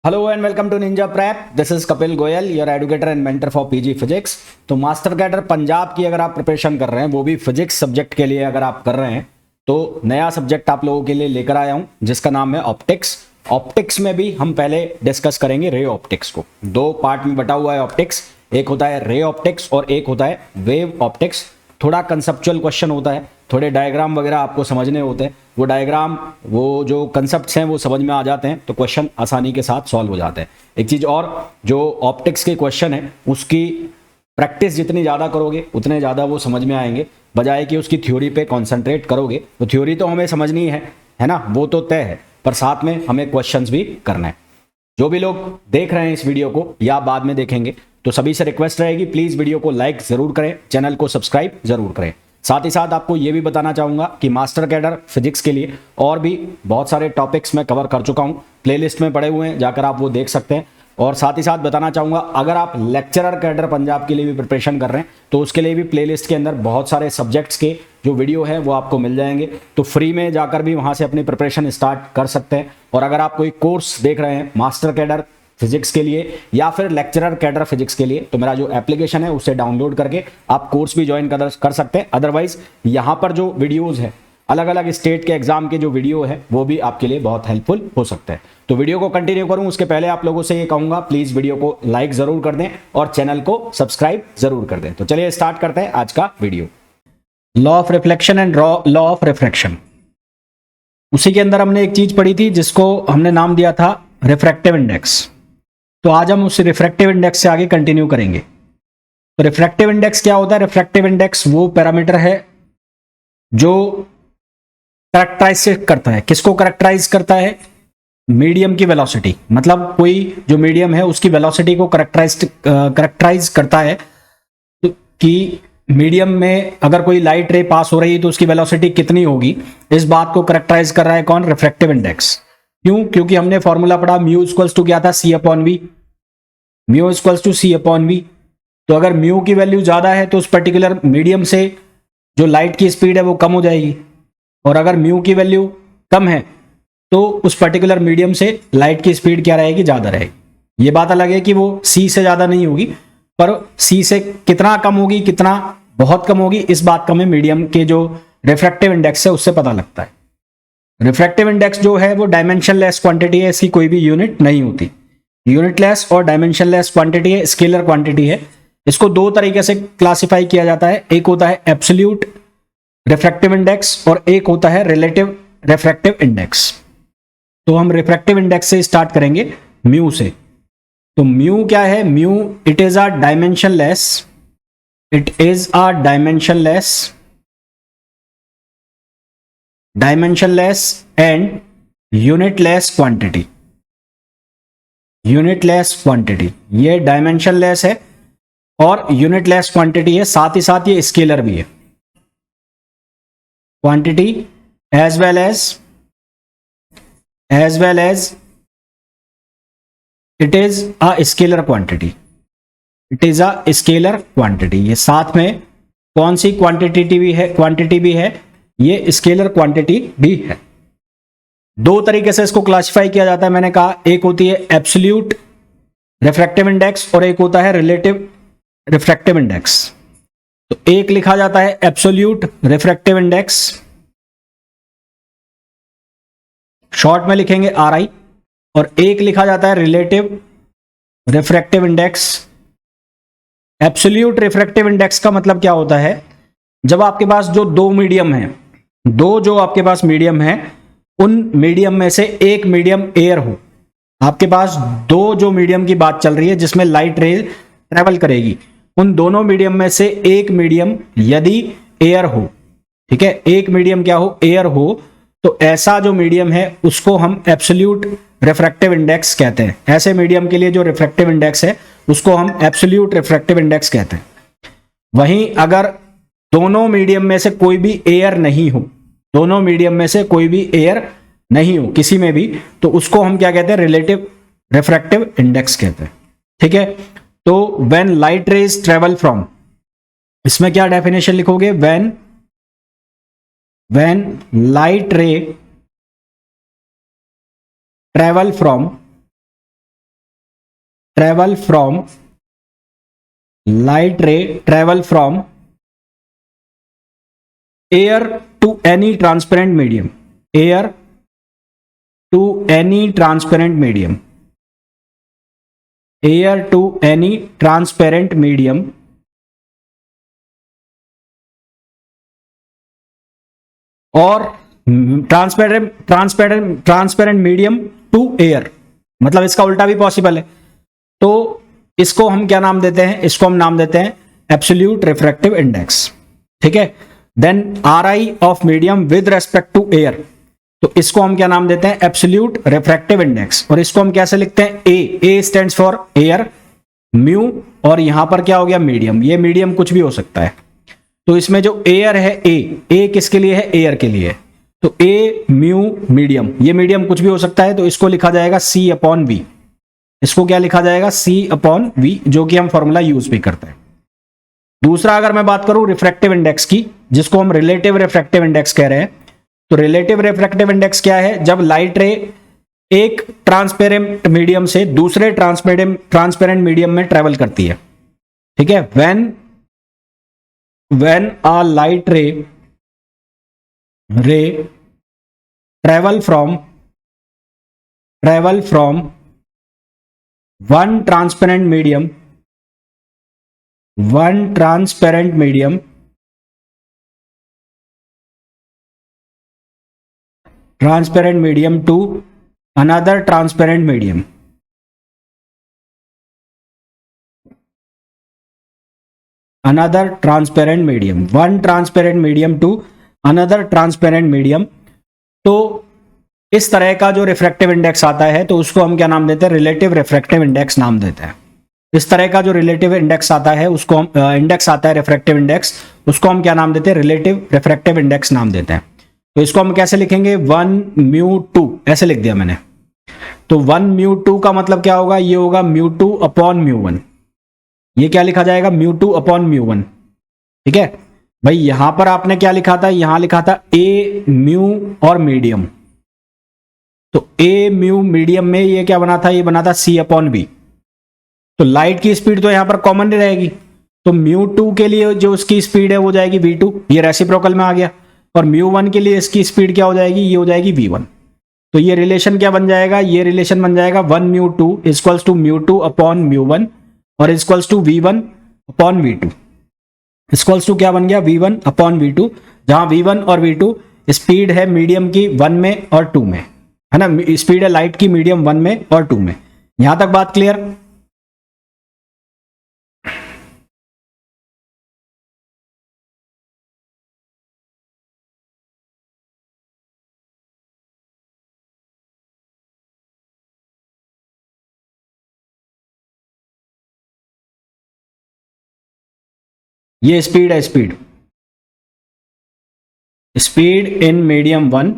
Hello and welcome to Ninja Prep. This is Kapil Goyal, your educator and mentor for PG physics. तो master cadre Punjab की अगर आप preparation कर रहे हैं, वो भी फिजिक्स सब्जेक्ट के लिए अगर आप कर रहे हैं, तो नया सब्जेक्ट आप लोगों के लिए लेकर आया हूं जिसका नाम है ऑप्टिक्स। ऑप्टिक्स में भी हम पहले डिस्कस करेंगे रे ऑप्टिक्स को। दो पार्ट में बटा हुआ है ऑप्टिक्स। एक होता है रे ऑप्टिक्स और एक होता है वेव ऑप्टिक्स। थोड़ा कंसेप्चुअल क्वेश्चन होता है, थोड़े डायग्राम वगैरह आपको समझने होते हैं। वो डायग्राम, वो जो कंसेप्ट्स हैं वो समझ में आ जाते हैं तो क्वेश्चन आसानी के साथ सॉल्व हो जाते हैं। एक चीज़ और, जो ऑप्टिक्स के क्वेश्चन है उसकी प्रैक्टिस जितनी ज़्यादा करोगे उतने ज़्यादा वो समझ में आएंगे, बजाय कि उसकी थ्योरी पे कॉन्सेंट्रेट करोगे। तो थ्योरी तो हमें समझनी है ना, वो तो तय है, पर साथ में हमें क्वेश्चंस भी करना है। जो भी लोग देख रहे हैं इस वीडियो को या बाद में देखेंगे, तो सभी से रिक्वेस्ट रहेगी, प्लीज़ वीडियो को लाइक ज़रूर करें, चैनल को सब्सक्राइब ज़रूर करें। साथ ही साथ आपको ये भी बताना चाहूँगा कि मास्टर कैडर फिजिक्स के लिए और भी बहुत सारे टॉपिक्स मैं कवर कर चुका हूँ, प्लेलिस्ट में पड़े हुए हैं, जाकर आप वो देख सकते हैं। और साथ ही साथ बताना चाहूँगा, अगर आप लेक्चरर कैडर पंजाब के लिए भी प्रिपरेशन कर रहे हैं तो उसके लिए भी प्लेलिस्ट के अंदर बहुत सारे सब्जेक्ट्स के जो वीडियो है वो आपको मिल जाएंगे। तो फ्री में जाकर भी वहाँ से अपनी प्रिपरेशन स्टार्ट कर सकते हैं। और अगर आप कोई कोर्स देख रहे हैं मास्टर कैडर फिजिक्स के लिए या फिर लेक्चरर कैडर फिजिक्स के लिए, तो मेरा जो एप्लीकेशन है उसे डाउनलोड करके आप कोर्स भी ज्वाइन कर सकते हैं। अदरवाइज यहाँ पर जो वीडियोस है, अलग अलग स्टेट के एग्जाम के जो वीडियो है वो भी आपके लिए बहुत हेल्पफुल हो सकते हैं। तो वीडियो को कंटिन्यू करूं उसके पहले आप लोगों से ये कहूंगा, प्लीज वीडियो को लाइक जरूर कर दें और चैनल को सब्सक्राइब जरूर कर दें। तो चलिए स्टार्ट करते हैं आज का video. Law of reflection and law of refraction, उसी के अंदर हमने एक चीज पढ़ी थी जिसको हमने नाम दिया था रिफ्रैक्टिव इंडेक्स। तो आज हम उस रिफ्रैक्टिव इंडेक्स से आगे कंटिन्यू करेंगे। तो रिफ्रैक्टिव इंडेक्स क्या होता है? रिफ्रैक्टिव इंडेक्स वो पैरामीटर है जो करेक्टराइज करता है, किसको करेक्टराइज करता है? मीडियम की वेलोसिटी, मतलब कोई जो मीडियम है उसकी वेलोसिटी को करेक्टराइज करता है। तो कि मीडियम में अगर कोई लाइट रे पास हो रही है तो उसकी वेलोसिटी कितनी होगी, इस बात को करेक्टराइज कर रहा है कौन? Refractive index. क्यों? क्योंकि हमने फॉर्मूला पढ़ा, म्यू इक्वल्स टू क्या था? C upon v. Mu equals to c upon v. तो अगर म्यू की वैल्यू ज्यादा है तो उस पर्टिकुलर मीडियम से जो लाइट की स्पीड है वो कम हो जाएगी, और अगर म्यू की वैल्यू कम है तो उस पर्टिकुलर मीडियम से लाइट की स्पीड क्या रहेगी? ज्यादा रहेगी। ये बात अलग है कि वो सी से ज्यादा नहीं होगी, पर सी से कितना कम होगी, कितना बहुत कम होगी, इस बात का हमें मीडियम के जो रिफ्रैक्टिव इंडेक्स है उससे पता लगता है। रिफ्रैक्टिव इंडेक्स जो है वो डायमेंशनलेस क्वांटिटी है, इसकी कोई भी यूनिट नहीं होती। यूनिटलेस और डायमेंशनलेस क्वांटिटी है, स्केलर क्वांटिटी है। इसको दो तरीके से क्लासिफाई किया जाता है, एक होता है एब्सोल्यूट रिफ्रैक्टिव इंडेक्स और एक होता है रिलेटिव रिफ्रैक्टिव इंडेक्स। तो हम रिफ्रैक्टिव इंडेक्स से स्टार्ट करेंगे, म्यू से। तो म्यू क्या है? Mu it is a dimensionless, it is a dimensionless and unitless quantity. Unitless quantity, ये डायमेंशनलेस है और यूनिटलेस क्वांटिटी है, साथ ही साथ ये स्केलर भी है। Quantity as well as it is a scalar quantity. It is a scalar quantity. ये साथ में कौन सी क्वांटिटी भी है? ये स्केलर क्वांटिटी भी है। दो तरीके से इसको क्लासिफाई किया जाता है, मैंने कहा, एक होती है एब्सोल्यूट रिफ्रैक्टिव इंडेक्स और एक होता है रिलेटिव रिफ्रैक्टिव इंडेक्स। तो एक लिखा जाता है एब्सोल्यूट रिफ्रैक्टिव इंडेक्स, शॉर्ट में लिखेंगे RI, और एक लिखा जाता है relative refractive index. Absolute refractive index का मतलब क्या होता है? जब आपके पास जो दो मीडियम है, जो आपके पास मीडियम है, उन मीडियम में से एक मीडियम एयर हो। आपके पास दो जो मीडियम की बात चल रही है जिसमें लाइट रे ट्रेवल करेगी, उन दोनों मीडियम में से एक मीडियम यदि एयर हो, ठीक है, एक मीडियम क्या हो? एयर हो। तो ऐसा जो मीडियम है उसको हम एब्सोल्यूट रिफ्रैक्टिव इंडेक्स कहते हैं। ऐसे मीडियम के लिए जो रिफ्रैक्टिव इंडेक्स है उसको हम एब्सोल्यूट रिफ्रैक्टिव इंडेक्स कहते हैं। वहीं अगर दोनों मीडियम में से कोई भी एयर नहीं हो, दोनों मीडियम में से कोई भी एयर नहीं हो किसी में भी, तो उसको हम क्या कहते हैं? रिलेटिव रिफ्रैक्टिव इंडेक्स कहते हैं। ठीक है, तो when light rays travel from, इसमें क्या डेफिनेशन लिखोगे? व्हेन लाइट रे travel from travel from light ray travel from air to any transparent medium, air to any transparent medium, air to any transparent medium और transparent medium to air, मतलब इसका उल्टा भी possible है। तो इसको हम क्या नाम देते हैं, इसको हम नाम देते हैं एब्सोल्यूट रिफ्रैक्टिव इंडेक्स, ठीक है। Then R I of medium with respect to air, तो इसको हम क्या नाम देते हैं एब्सोल्यूट रिफ्रैक्टिव इंडेक्स, और इसको हम कैसे लिखते हैं ए स्टैंड्स फॉर एयर, म्यू और यहां पर क्या हो गया मीडियम, ये मीडियम कुछ भी हो सकता है। तो इसमें जो एयर है ए किसके लिए है, एयर के लिए, तो ए म्यू मीडियम, ये मीडियम कुछ भी हो सकता है, तो इसको लिखा जाएगा सी अपॉन वी, इसको क्या लिखा जाएगा सी अपॉन वी, जो कि हम फॉर्मूला यूज भी करते हैं। दूसरा अगर मैं बात करूं रिफ्रैक्टिव इंडेक्स की, जिसको हम रिलेटिव रिफ्रैक्टिव इंडेक्स कह रहे हैं, तो रिलेटिव रिफ्रैक्टिव इंडेक्स क्या है, जब लाइट रे एक ट्रांसपेरेंट मीडियम से दूसरे ट्रांसपेरेंट मीडियम में ट्रेवल करती है, ठीक है। व्हेन अ लाइट रे travel from one transparent medium to another transparent medium, one transparent medium to another transparent medium, तो इस तरह का जो रिफ्रैक्टिव इंडेक्स आता है तो उसको हम क्या नाम देते हैं, रिलेटिव रिफ्रैक्टिव इंडेक्स नाम देते हैं। इस तरह का जो रिलेटिव इंडेक्स आता है उसको हम इंडेक्स आता है रिफ्रैक्टिव इंडेक्स, उसको हम क्या नाम देते हैं, रिलेटिव रिफ्रैक्टिव इंडेक्स नाम देते हैं। तो इसको हम कैसे लिखेंगे, 1μ2 ऐसे लिख दिया मैंने। तो 1μ2 का मतलब क्या होगा, ये होगा μ2 अपॉन μ1, ये क्या लिखा जाएगा μ2 अपॉन μ1, ठीक है भाई। यहां पर आपने क्या लिखा था, यहां लिखा था ए म्यू और मीडियम, तो ए म्यू मीडियम में ये क्या बना था, ये बना था सी अपॉन बी। तो लाइट की स्पीड तो यहां पर कॉमन रहेगी, तो μ2 के लिए जो उसकी स्पीड है वो जाएगी v2, ये रेसिप्रोकल में आ गया, और μ1 के लिए इसकी स्पीड क्या हो जाएगी, ये हो जाएगी v1। तो ये रिलेशन क्या बन जाएगा, ये रिलेशन बन जाएगा 1μ2 इक्वल्स टू μ2 अपॉन μ1 और equals to v1 upon v2, equals to क्या बन गया, v1 अपॉन v2, जहां v1 और v2 स्पीड है मीडियम की 1 में और 2 में, है ना, स्पीड है लाइट की मीडियम 1 में और 2 में। यहां तक बात क्लियर। ये स्पीड है, स्पीड इन मीडियम 1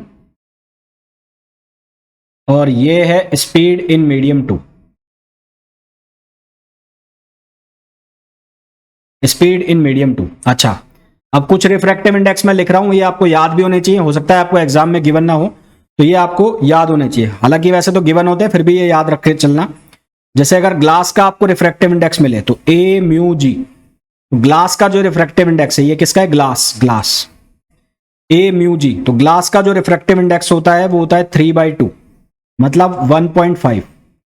और ये है speed in medium 2, speed in medium 2। अच्छा, अब कुछ रिफ्रैक्टिव इंडेक्स में लिख रहा हूं, ये आपको याद भी होने चाहिए, हो सकता है आपको एग्जाम में गिवन ना हो, तो ये आपको याद होने चाहिए। हालांकि वैसे तो गिवन होते हैं, फिर भी ये याद रख के चलना। जैसे अगर ग्लास का आपको रिफ्रैक्टिव इंडेक्स मिले तो ए म्यू जी, ग्लास का जो रिफ्रैक्टिव इंडेक्स है ये किसका है, ग्लास ए म्यू जी। तो ग्लास का जो रिफ्रैक्टिव इंडेक्स होता है वो होता है 3/2, मतलब 1.5।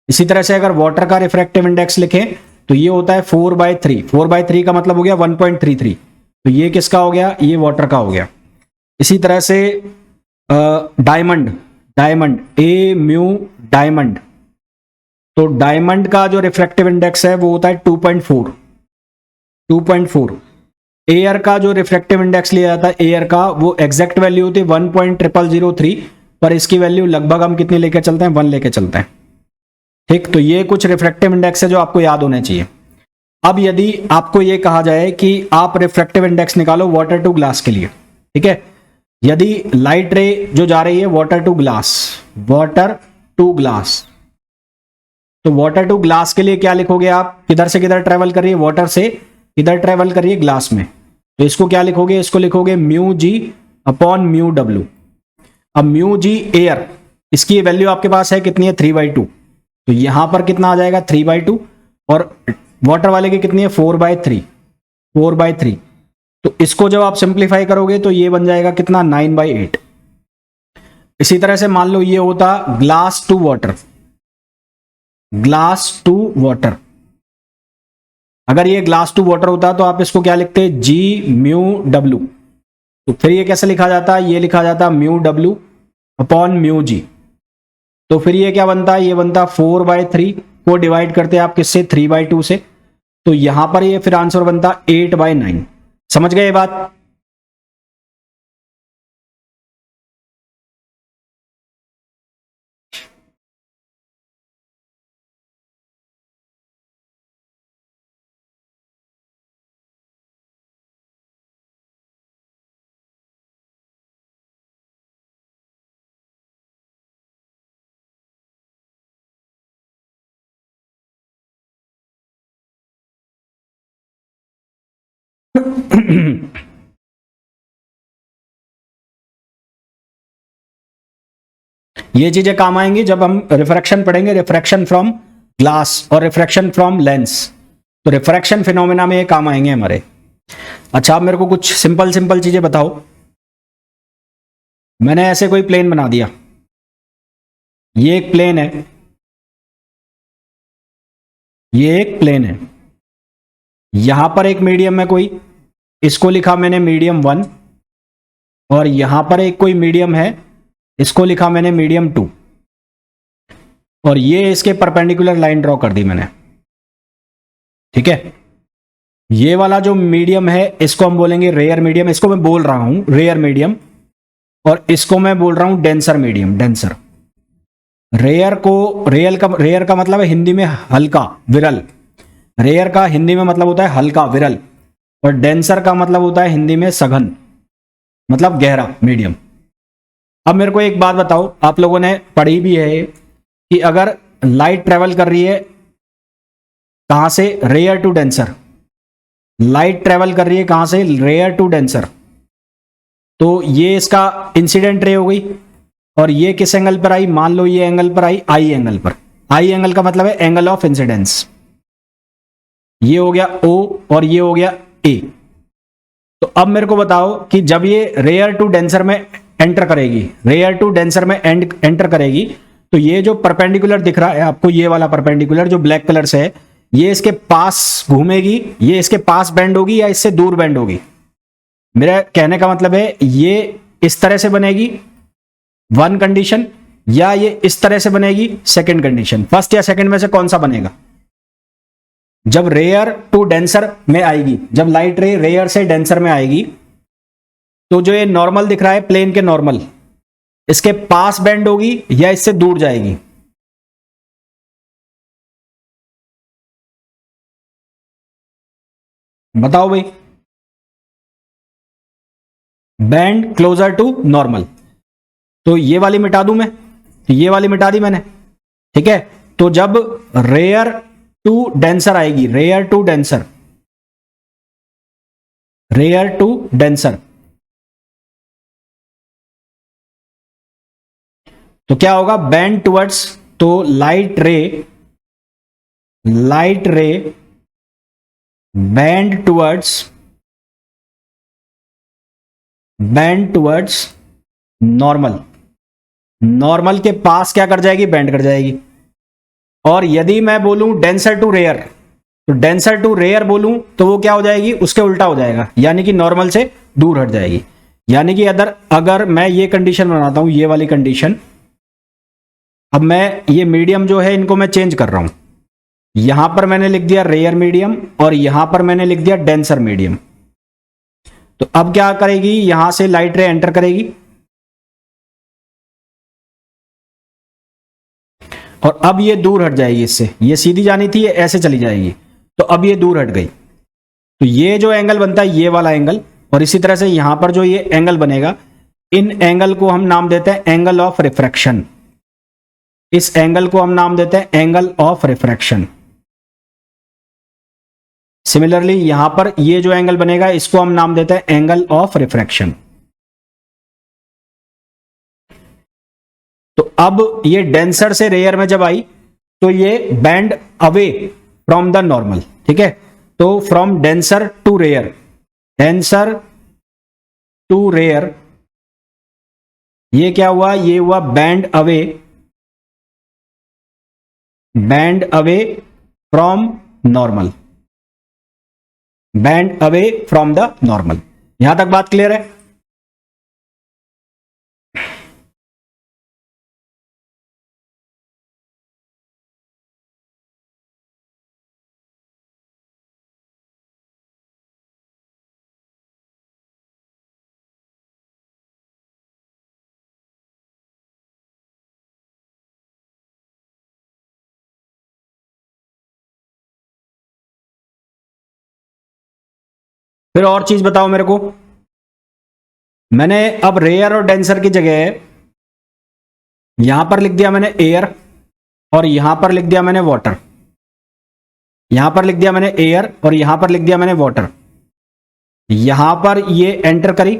इसी तरह से अगर वाटर का रिफ्रैक्टिव इंडेक्स लिखें तो ये होता है 4/3, 4/3 का मतलब हो गया 1.33, तो ये किसका हो गया, ये वाटर का हो गया। इसी तरह से डायमंड ए म्यू डायमंड, तो डायमंड का जो रिफ्रैक्टिव इंडेक्स है वो होता है 2.4। एयर का जो रिफ्रैक्टिव इंडेक्स लिया जाता है एयर का, वो एग्जैक्ट वैल्यू होती है 1.0003, पर इसकी वैल्यू लगभग हम कितनी लेके चलते हैं, 1 लेके चलते हैं, ठीक। तो ये कुछ रिफ्रैक्टिव इंडेक्स है जो आपको याद होने चाहिए। अब यदि आपको ये कहा जाए कि आप रिफ्रैक्टिव इंडेक्स निकालो वाटर टू ग्लास के लिए, ठीक है, यदि लाइट रे जो जा रही है वाटर टू ग्लास, तो वाटर टू ग्लास के लिए क्या लिखोगे आप, किधर से किधर ट्रेवल कर रही है, वाटर से किधर ट्रेवल कर रही है, ग्लास में, तो इसको क्या लिखोगे, इसको लिखोगे mu G upon mu W. अब म्यू जी एयर, इसकी वैल्यू आपके पास है कितनी है, 3/2, तो यहां पर कितना आ जाएगा 3/2, और वाटर वाले की कितनी है 4/3, 4/3। तो इसको जब आप सिंप्लीफाई करोगे तो ये बन जाएगा कितना 9/8। इसी तरह से मान लो ये होता glass to water, glass to water. अगर ये ग्लास टू वाटर होता तो आप इसको क्या लिखते G म्यू W, तो फिर ये कैसे लिखा जाता, ये लिखा जाता mu W upon mu G। तो फिर ये क्या बनता, ये बनता 4/3 को डिवाइड करते आप किससे 3/2 से, तो यहां पर ये फिर आंसर बनता 8/9। समझ गए ये बात? ये चीजें काम आएंगी जब हम रिफ्रैक्शन पढ़ेंगे, रिफ्रैक्शन फ्रॉम ग्लास और रिफ्रैक्शन फ्रॉम लेंस, तो रिफ्रैक्शन फिनोमेना में ये काम आएंगे हमारे। अच्छा, आप मेरे को कुछ सिंपल सिंपल चीजें बताओ। मैंने ऐसे कोई प्लेन बना दिया, ये एक प्लेन है, ये एक प्लेन है, यहां पर एक मीडियम है कोई, इसको लिखा मैंने मीडियम 1, और यहां पर एक कोई मीडियम है, इसको लिखा मैंने मीडियम 2, और ये इसके परपेंडिकुलर लाइन ड्रॉ कर दी मैंने। ठीक है, ये वाला जो मीडियम है इसको हम बोलेंगे रेयर मीडियम, इसको मैं बोल रहा हूं रेयर मीडियम, और इसको मैं बोल रहा हूं डेंसर मीडियम, डेंसर। रेयर का मतलब है हिंदी में हल्का, विरल। रेयर का हिंदी में मतलब होता है हल्का, विरल, और डेंसर का मतलब होता है हिंदी में सघन, मतलब गहरा, मीडियम। अब मेरे को एक बात बताओ, आप लोगों ने पढ़ी भी है कि अगर लाइट ट्रेवल कर रही है कहां से, rare to denser, light travel कर रही है कहां से, रेयर टू डेंसर, तो ये इसका इंसिडेंट रे हो गई, और ये किस एंगल पर आई, मान लो ये एंगल पर आई, आई एंगल पर। आई एंगल का मतलब है एंगल ऑफ इंसिडेंस। ये हो गया O और ये हो गया A। तो अब मेरे को बताओ कि जब ये रेयर टू डेंसर में एंटर करेगी, रेयर टू डेंसर में एंटर करेगी, तो ये जो परपेंडिकुलर दिख रहा है आपको, ये वाला परपेंडिकुलर जो ब्लैक कलर से है, ये इसके पास घूमेगी, ये इसके पास बेंड होगी या इससे दूर बेंड होगी। मेरा कहने का मतलब है ये इस तरह से बनेगी वन कंडीशन, या ये इस तरह से बनेगी सेकंड कंडीशन। फर्स्ट या सेकंड में से कौन सा बनेगा? जब रेयर टू डेंसर में आएगी, जब लाइट रे रेयर से डेंसर में आएगी, तो जो ये नॉर्मल दिख रहा है प्लेन के नॉर्मल, इसके पास बेंड होगी या इससे दूर जाएगी? बताओ भाई। Bend closer to normal. तो ये वाली मिटा दूं मैं, ये वाली मिटा दी मैंने। ठीक है, तो जब रेयर टू डेंसर आएगी, rare to denser, rare to denser, तो क्या होगा, बेंड टुवर्ड्स, तो light ray bend towards normal, normal के पास क्या कर जाएगी, बेंड कर जाएगी। और यदि मैं बोलूं डेंसर टू रेयर, तो डेंसर टू रेयर बोलूं तो वो क्या हो जाएगी, उसके उल्टा हो जाएगा, यानी कि नॉर्मल से दूर हट जाएगी। यानी कि अगर मैं ये कंडीशन बनाता हूं, ये वाली कंडीशन, अब मैं ये मीडियम जो है इनको मैं चेंज कर रहा हूं, यहां पर मैंने लिख दिया रेयर मीडियम और यहां पर मैंने लिख दिया डेंसर मीडियम। तो अब क्या करेगी, यहां से लाइट रे एंटर करेगी, और अब ये दूर हट जाएगी इससे, ये सीधी जानी थी, ये ऐसे चली जाएगी, तो अब ये दूर हट गई। तो ये जो एंगल बनता है ये वाला एंगल, और इसी तरह से यहां पर जो ये एंगल बनेगा, इन एंगल को हम नाम देते हैं एंगल ऑफ रिफ्रैक्शन। इस एंगल को हम नाम देते हैं एंगल ऑफ रिफ्रैक्शन। सिमिलरली यहां पर ये जो एंगल बनेगा इसको हम नाम देते हैं एंगल ऑफ रिफ्रैक्शन। तो अब ये डेंसर से रेयर में जब आई, तो ये bend away from the normal, ठीक है। तो from denser to rare, denser to rare, ये क्या हुआ, ये हुआ bend away, bend away from normal, bend away from the normal. यहां तक बात क्लियर है? फिर और चीज बताओ मेरे को। मैंने अब रेयर और डेंसर की जगह यहां पर लिख दिया मैंने एयर, और यहां पर लिख दिया मैंने वाटर, यहां पर लिख दिया मैंने एयर और यहां पर लिख दिया मैंने वाटर। यहां पर ये एंटर करी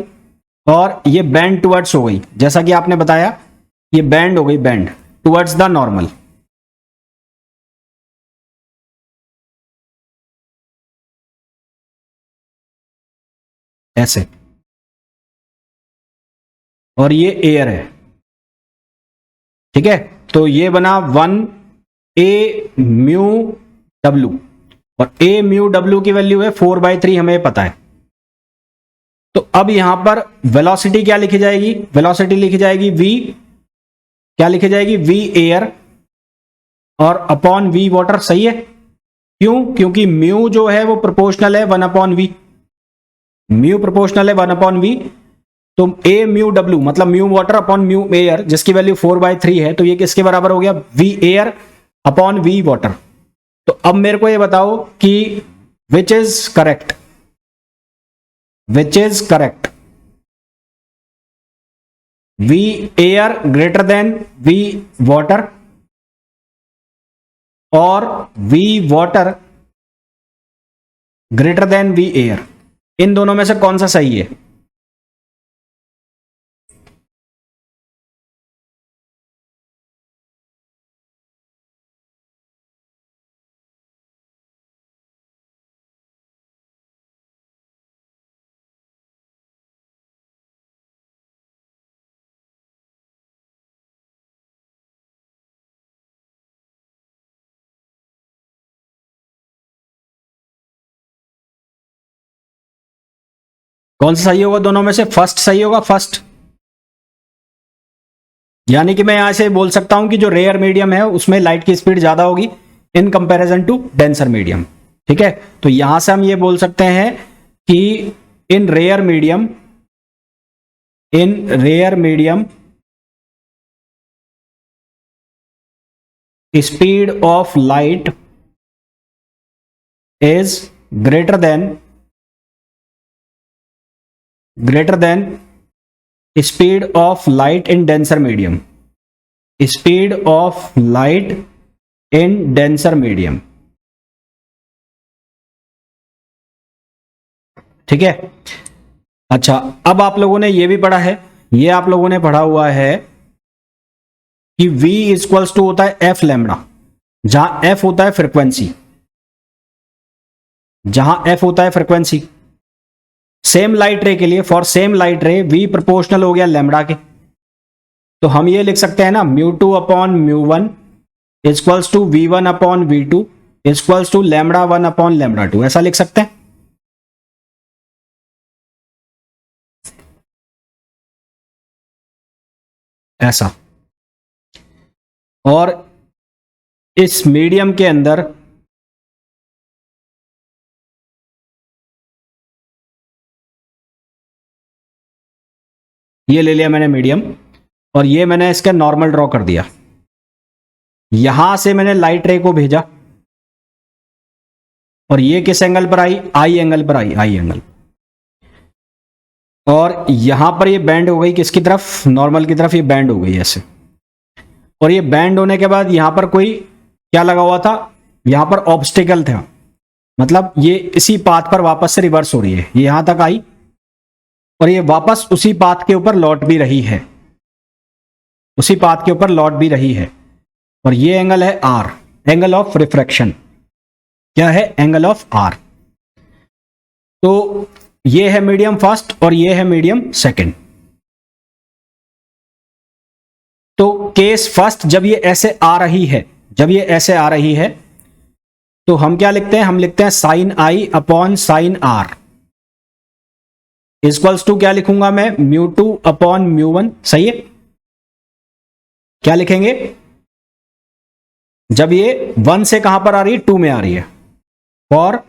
और ये बैंड टुवर्ड्स हो गई, जैसा कि आपने बताया ये बैंड हो गई, बैंड टुवर्ड्स द नॉर्मल। ऐसे, और ये एयर है, ठीक है। तो ये बना 1a μw, और a μw की वैल्यू है 4/3, हमें पता है। तो अब यहां पर वेलोसिटी क्या लिखी जाएगी, वेलोसिटी लिखी जाएगी v, क्या लिखी जाएगी, v एयर और अपॉन v वाटर, सही है। क्यों? क्योंकि म्यू जो है वो प्रोपोर्शनल है 1/v, म्यू प्रोपोर्शनल है 1/v। तो a μw मतलब mu water upon mu air, जिसकी वैल्यू 4/3 है, तो ये किसके बराबर हो गया, v air upon v water. तो अब मेरे को ये बताओ कि which is correct, which is correct, v air greater than v water और v water greater than v air, इन दोनों में से कौन सा सही है? कौन सा सही होगा दोनों में से? फर्स्ट सही होगा, फर्स्ट। यानी कि मैं यहां से बोल सकता हूं कि जो रेयर मीडियम है उसमें लाइट की स्पीड ज्यादा होगी in comparison to denser medium, ठीक है। तो यहां से हम ये बोल सकते हैं कि in rare medium, in rare medium speed of light is greater than speed of light in denser medium, speed of light in denser medium, ठीक है। अच्छा, अब आप लोगों ने ये भी पढ़ा है, ये आप लोगों ने पढ़ा हुआ है कि v इक्वल्स टू होता है f लैम्बडा, जहां f होता है फ्रीक्वेंसी, जहां f होता है फ्रीक्वेंसी। सेम लाइट रे के लिए, फॉर सेम लाइट रे v प्रोपोर्शनल हो गया लैम्बडा के, तो हम ये लिख सकते हैं ना, μ2 upon μ1 equals to v1 upon v2 equals to lambda 1 upon lambda 2, ऐसा लिख सकते हैं। ऐसा, और इस मीडियम के अंदर ये ले लिया मैंने मीडियम, और ये मैंने इसका नॉर्मल ड्रॉ कर दिया, यहां से मैंने लाइट रे को भेजा, और ये किस एंगल पर आई, आई एंगल पर आई, आई एंगल, और यहां पर ये बैंड हो गई किसकी तरफ, नॉर्मल की तरफ, ये बैंड हो गई ऐसे। और ये बैंड होने के बाद यहां पर कोई क्या लगा हुआ था, यहां पर ऑब्स्टिकल था, मतलब ये इसी पाथ पर वापस से रिवर्स हो रही है, ये यहां तक आई और ये वापस उसी पाथ के ऊपर लौट भी रही है, उसी पाथ के ऊपर लौट भी रही है, और ये एंगल है आर, एंगल ऑफ रिफ्रैक्शन क्या है, एंगल ऑफ आर। तो ये है मीडियम फर्स्ट और ये है मीडियम सेकंड। तो केस फर्स्ट जब ये ऐसे आ रही है, जब ये ऐसे आ रही है तो हम क्या लिखते हैं, हम लिखते हैं sine i upon sine r equals to क्या लिखूंगा मैं, mu two upon mu one. सही है, क्या लिखेंगे, जब ये वन से कहां पर आ रही है, टू में आ रही है, फॉर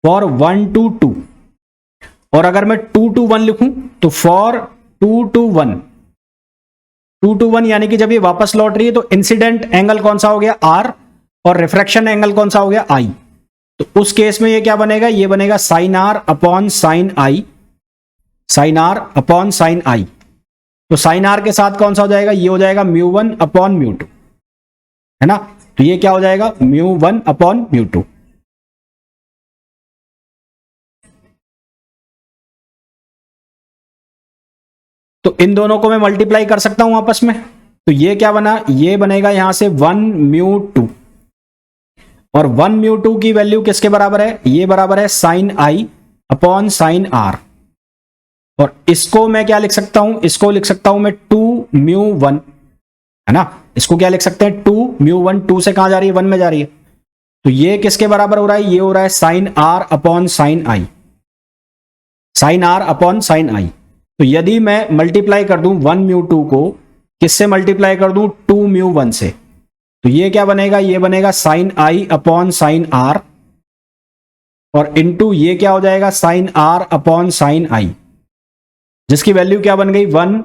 वन टू टू। और अगर मैं टू टू वन लिखूं तो for two two one, two two one यानी कि जब ये वापस लौट रही है तो इंसिडेंट एंगल कौन सा हो गया, आर, और रिफ्रैक्शन एंगल कौन सा हो गया, आई। तो उस केस में ये क्या बनेगा, ये बनेगा sine r upon sine i, sine r upon sine i. तो साइन आर के साथ कौन सा हो जाएगा, ये हो जाएगा mu one upon mu two, है ना। तो ये क्या हो जाएगा, mu one upon mu two. तो इन दोनों को मैं मल्टीप्लाई कर सकता हूं आपस में। तो ये क्या बना, ये बनेगा यहां से वन म्यू टू, और वन म्यू टू की वैल्यू किसके बराबर है, ये बराबर है sine i upon sine r. और इसको मैं क्या लिख सकता हूं, इसको लिख सकता हूं मैं टू म्यू वन, है ना। इसको क्या लिख सकते हैं, टू म्यू वन, टू से कहां जा रही है, वन में जा रही है। तो ये किसके बराबर हो रहा है, ये हो रहा है sine r upon sine i, sine r upon sine i. तो यदि मैं मल्टीप्लाई कर दूं वन म्यू टू को किससे मल्टीप्लाई कर दूं, टू म्यू वन से, तो ये क्या बनेगा, ये बनेगा sine i upon sine r, और इनटू ये क्या हो जाएगा, sine r upon sine i, जिसकी वैल्यू क्या बन गई, वन।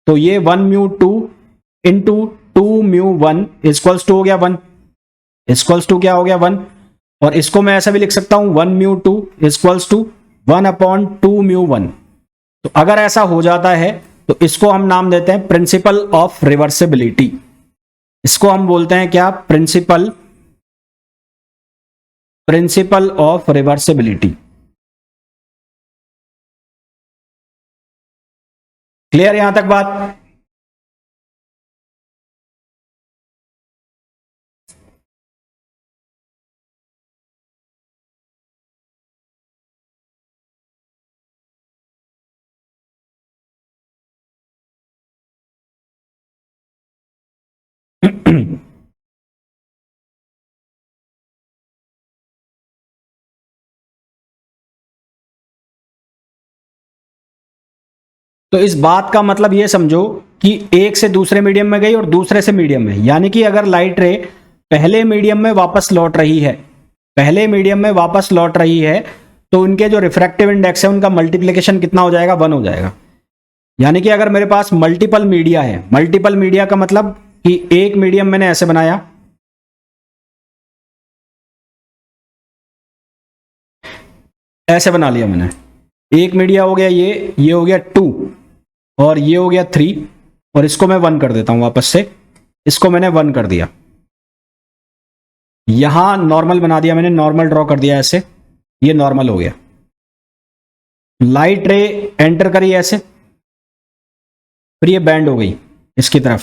तो ये one mu two into two mu one equals to हो गया वन, इक्वल्स टू क्या हो गया, वन। और इसको मैं ऐसा भी लिख सकता हूं, one mu two equals to one upon two mu one. तो अगर ऐसा हो जाता है तो इसको हम नाम देते हैं प्रिंसिपल ऑफ रिवर्सिबिलिटी। इसको हम बोलते हैं क्या, प्रिंसिपल ऑफ रिवर्सिबिलिटी। क्लियर यहां तक बात। तो इस बात का मतलब ये समझो कि एक से दूसरे मीडियम में गई और दूसरे से मीडियम में, यानी कि अगर लाइट रे पहले मीडियम में वापस लौट रही है, पहले मीडियम में वापस लौट रही है, तो उनके जो रिफ्रैक्टिव इंडेक्स है उनका मल्टीप्लिकेशन कितना हो जाएगा, वन हो जाएगा। यानी कि अगर मेरे पास मल्टीपल मीडिया है, मल्टीपल मीडिया का मतलब कि एक मीडियम मैंने ऐसे बनाया, ऐसे बना लिया मैंने, एक मीडिया हो गया ये हो गया टू, और ये हो गया थ्री, और इसको मैं वन कर देता हूं वापस से, इसको मैंने वन कर दिया। यहां नॉर्मल बना दिया मैंने, नॉर्मल ड्रॉ कर दिया ऐसे, ये नॉर्मल हो गया। लाइट रे एंटर करी ऐसे, फिर ये बैंड हो गई इसकी तरफ,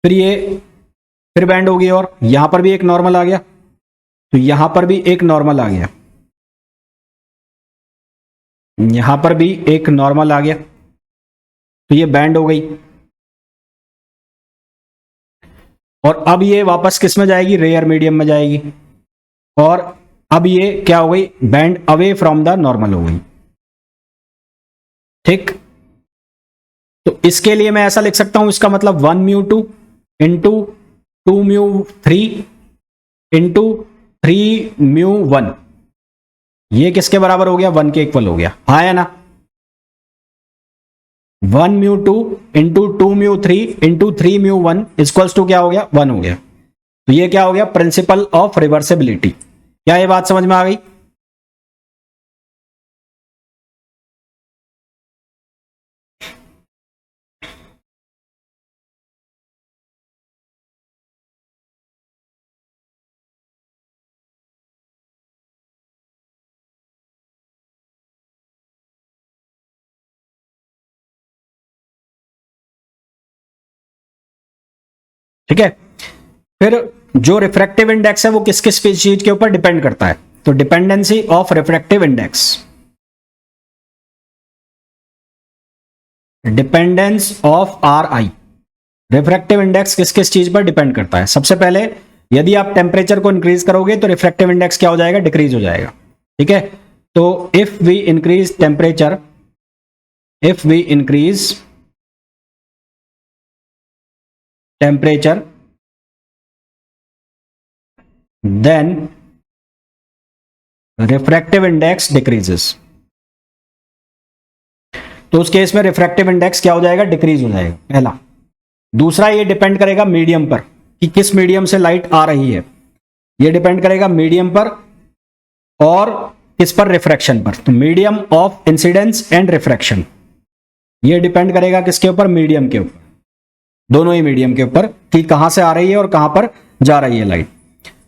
फिर ये फिर बैंड होगी, और यहां पर भी एक नॉर्मल आ गया, तो यहां पर भी एक नॉर्मल आ गया, यहां पर भी एक नॉर्मल आ गया, तो ये बैंड हो गई। और अब ये वापस किस में जाएगी, रेयर मीडियम में जाएगी, और अब ये क्या हो गई, band away from the normal हो गई। ठीक, तो इसके लिए मैं ऐसा लिख सकता हूं, इसका मतलब one mu two into two mu three into three mu one, ये किसके बराबर हो गया, वन के इक्वल हो गया, हाँ या ना। One mu two into two mu three into three mu one equals to क्या हो गया, वन हो गया। तो ये क्या हो गया, प्रिंसिपल ऑफ रिवर्सिबिलिटी। क्या ये बात समझ में आ गई। ठीक है, फिर जो रिफ्रैक्टिव इंडेक्स है वो किस किस चीज के ऊपर डिपेंड करता है, तो dependency of refractive index, dependence of are I, refractive index किस किस चीज पर डिपेंड करता है। सबसे पहले यदि आप टेम्परेचर को इंक्रीज करोगे तो रिफ्रैक्टिव इंडेक्स क्या हो जाएगा, डिक्रीज हो जाएगा। ठीक है, तो if we increase temperature, if we increase temperature then refractive index decreases, तो उस केस में रिफ्रैक्टिव इंडेक्स क्या हो जाएगा, डिक्रीज हो जाएगा, पहला। दूसरा, ये डिपेंड करेगा मीडियम पर कि किस मीडियम से लाइट आ रही है, ये डिपेंड करेगा मीडियम पर और किस पर, रिफ्रैक्शन पर। तो medium of incidence and refraction, ये डिपेंड करेगा किसके ऊपर, मीडियम के ऊपर, दोनों ही मीडियम के ऊपर कि कहां से आ रही है और कहां पर जा रही है लाइट।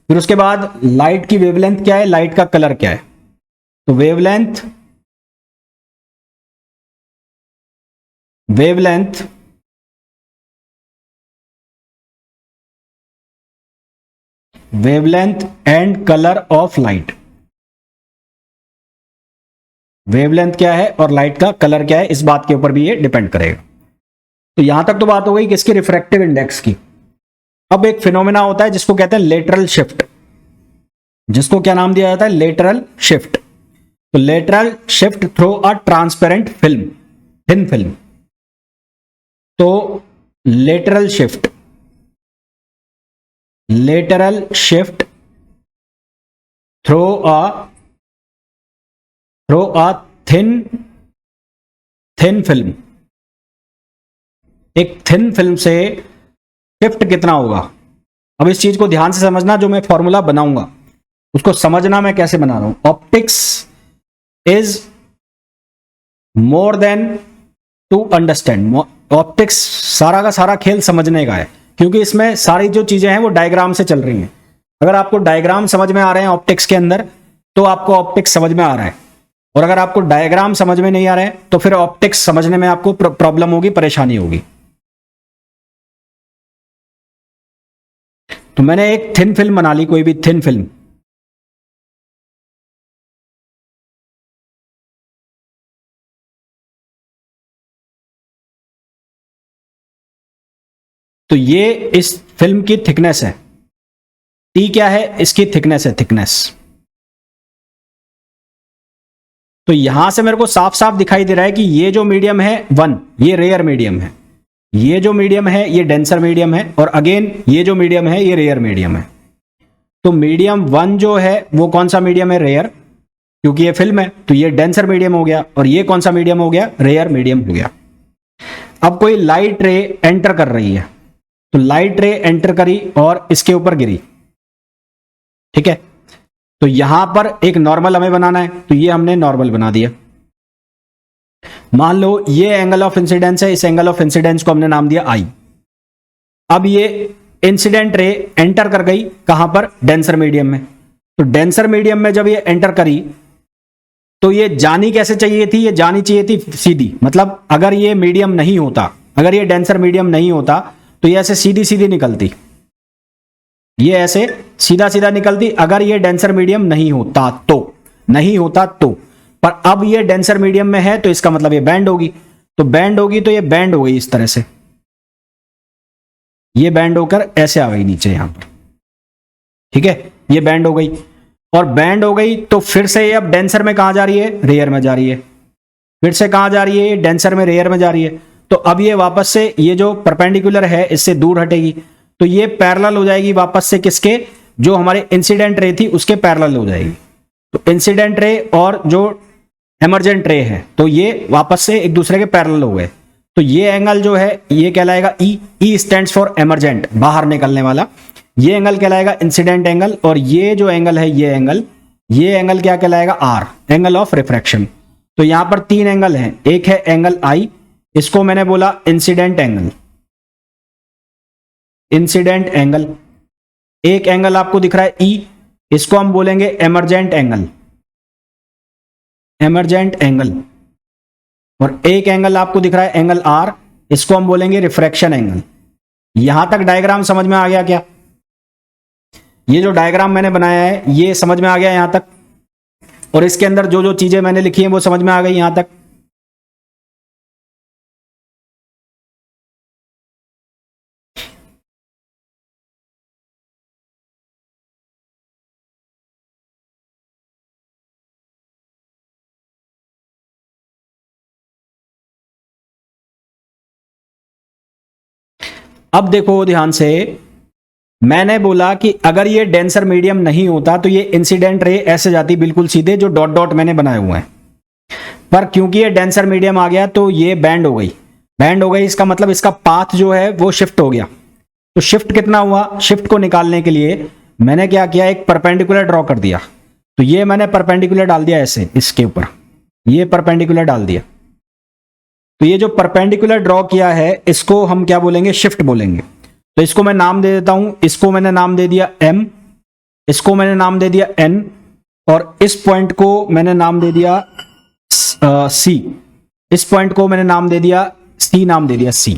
फिर उसके बाद लाइट की वेवलेंथ क्या है, लाइट का कलर क्या है, तो wavelength and colour of light, wavelength क्या है और लाइट का कलर क्या है, इस बात के ऊपर भी ये डिपेंड करेगा। तो यहां तक तो बात हो गई किसकी, रिफ्रैक्टिव इंडेक्स की। अब एक फिनोमेना होता है जिसको कहते हैं लेटरल शिफ्ट, जिसको क्या नाम दिया जाता है, लेटरल शिफ्ट। तो lateral shift through a transparent film, thin film. तो lateral shift through a thin film, एक थिन फिल्म से शिफ्ट कितना होगा। अब इस चीज को ध्यान से समझना, जो मैं फॉर्मूला बनाऊंगा उसको समझना मैं कैसे बना रहा हूं। Optics is more than to understand, optics सारा का सारा खेल समझने का है, क्योंकि इसमें सारी जो चीजें हैं वो डायग्राम से चल रही हैं। अगर आपको डायग्राम समझ में आ रहे हैं ऑप्टिक्स के अंदर तो आपको ऑप्टिक्स समझ में आ रहा है, और अगर आपको डायग्राम समझ में नहीं आ रहे हैं तो फिर ऑप्टिक्स समझने में आपको प्रॉब्लम होगी, परेशानी होगी। तो मैंने एक थिन फिल्म बना ली, कोई भी थिन फिल्म, तो ये इस फिल्म की थिकनेस है, टी क्या है, इसकी थिकनेस है, थिकनेस। तो यहां से मेरे को साफ साफ दिखाई दे रहा है कि ये जो मीडियम है 1, ये रेयर मीडियम है, ये जो मीडियम है ये डेंसर मीडियम है, और अगेन ये जो मीडियम है ये रेयर मीडियम है। तो मीडियम 1 जो है वो कौन सा मीडियम है, रेयर, क्योंकि ये फिल्म है तो ये डेंसर मीडियम हो गया, और ये कौन सा मीडियम हो गया, रेयर मीडियम हो गया। अब कोई लाइट रे एंटर कर रही है, तो लाइट रे एंटर करी और इसके ऊपर गिरी, ठीक है। तो यहां पर एक नॉर्मल हमें बनाना है, तो ये हमने नॉर्मल बना दिया। मान लो ये एंगल ऑफ इंसिडेंस है, इस एंगल ऑफ इंसिडेंस को हमने नाम दिया आई। अब ये इंसिडेंट रे एंटर कर गई कहां पर, डेंसर मीडियम में। तो डेंसर मीडियम में जब ये एंटर करी तो ये जानी कैसे चाहिए थी, ये जानी चाहिए थी सीधी, मतलब अगर ये मीडियम नहीं होता, अगर ये डेंसर मीडियम नहीं होता तो ये ऐसे सीधी सीधी निकलती, ये ऐसे सीधा सीधा निकलती, अगर ये डेंसर मीडियम नहीं होता तो। पर अब ये डेंसर मीडियम में है तो इसका मतलब ये बैंड होगी, तो बैंड होगी तो ये बैंड हो गई इस तरह से, ये बैंड होकर ऐसे आ गई नीचे यहां पर, ठीक है, ये बैंड हो गई। और बैंड हो गई तो फिर से ये अब डेंसर में कहां जा रही है, रेयर में जा रही है, फिर से कहां जा रही है, डेंसर में रेयर में जा रही है। तो अब ये वापस से ये जो परपेंडिकुलर है इससे दूर हटेगी, तो ये पैरेलल हो जाएगी वापस से किसके, जो हमारे इंसिडेंट रे थी उसके पैरेलल हो जाएगी। तो इंसिडेंट रे और जो एमर्जेंट रे है तो ये वापस से एक दूसरे के पैरेलल हो गए। तो ये एंगल जो है ये कहलाएगा ई स्टैंड्स फॉर एमर्जेंट, बाहर निकलने वाला। ये एंगल कहलाएगा इंसिडेंट एंगल, और ये जो एंगल है ये एंगल क्या कहलाएगा, आर, एंगल ऑफ रिफ्रैक्शन। तो यहां पर 3 एंगल हैं, एक है एंगल आई, इसको मैंने बोला इंसिडेंट एंगल, इंसिडेंट एंगल। एक एंगल आपको दिख रहा है ई, इसको हम बोलेंगे एमर्जेंट एंगल, एमर्जेंट एंगल। और एक एंगल आपको दिख रहा है एंगल आर, इसको हम बोलेंगे रिफ्रैक्शन एंगल। यहां तक डायग्राम समझ में आ गया क्या, ये जो डायग्राम मैंने बनाया है ये समझ में आ गया यहां तक, और इसके अंदर जो जो चीजें मैंने लिखी हैं वो समझ में आ गई यहां तक। अब देखो ध्यान से, मैंने बोला कि अगर ये डेंसर मीडियम नहीं होता तो ये इंसिडेंट रे ऐसे जाती बिल्कुल सीधे, जो डॉट डॉट मैंने बनाए हुए हैं, पर क्योंकि ये डेंसर मीडियम आ गया तो ये बैंड हो गई। बैंड हो गई इसका मतलब इसका पाथ जो है वो शिफ्ट हो गया। तो शिफ्ट कितना हुआ, शिफ्ट को निकालने के लिए मैंने क्या किया, एक परपेंडिकुलर ड्रॉ कर दिया। तो ये मैंने परपेंडिकुलर डाल दिया ऐसे इसके ऊपर, ये परपेंडिकुलर डाल दिया। तो ये जो परपेंडिकुलर ड्रॉ किया है इसको हम क्या बोलेंगे, शिफ्ट बोलेंगे। तो इसको मैं नाम दे देता हूं, इसको मैंने नाम दे दिया m, इसको मैंने नाम दे दिया n, और इस पॉइंट को मैंने नाम दे दिया c, इस पॉइंट को मैंने नाम दे दिया c, नाम दे दिया c।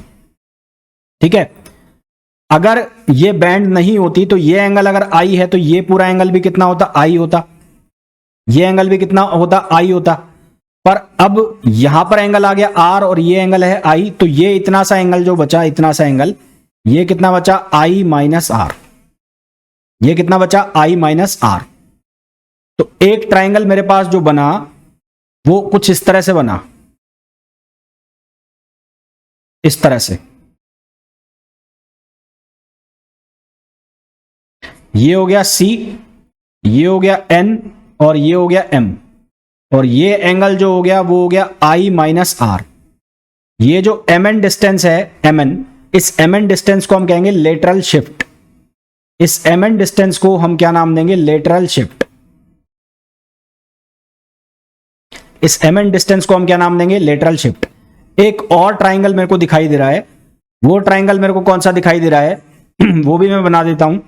ठीक है। अगर ये बैंड नहीं होती तो ये एंगल अगर I है तो ये पूरा एंगल भी कितना होता, I होता, ये एंगल भी कितना होता, I होता। पर अब यहां पर एंगल आ गया R और ये एंगल है I, तो ये इतना सा एंगल जो बचा, इतना सा एंगल, ये कितना बचा, I माइनस आर, ये कितना बचा, I माइनस आर। तो एक ट्राइंगल मेरे पास जो बना वो कुछ इस तरह से बना, इस तरह से। ये हो गया C, ये हो गया N और ये हो गया M, और ये एंगल जो हो गया वो हो गया I माइनस आर। ये जो MN डिस्टेंस है, MN, इस MN डिस्टेंस को हम कहेंगे लेटरल शिफ्ट। इस MN डिस्टेंस को हम क्या नाम देंगे, लेटरल शिफ्ट। इस MN डिस्टेंस को हम क्या नाम देंगे, लेटरल शिफ्ट। एक और ट्राइंगल मेरे को दिखाई दे रहा है, वो ट्राइंगल मेरे को कौन सा दिखाई दे रहा है वो भी मैं बना देता हूं।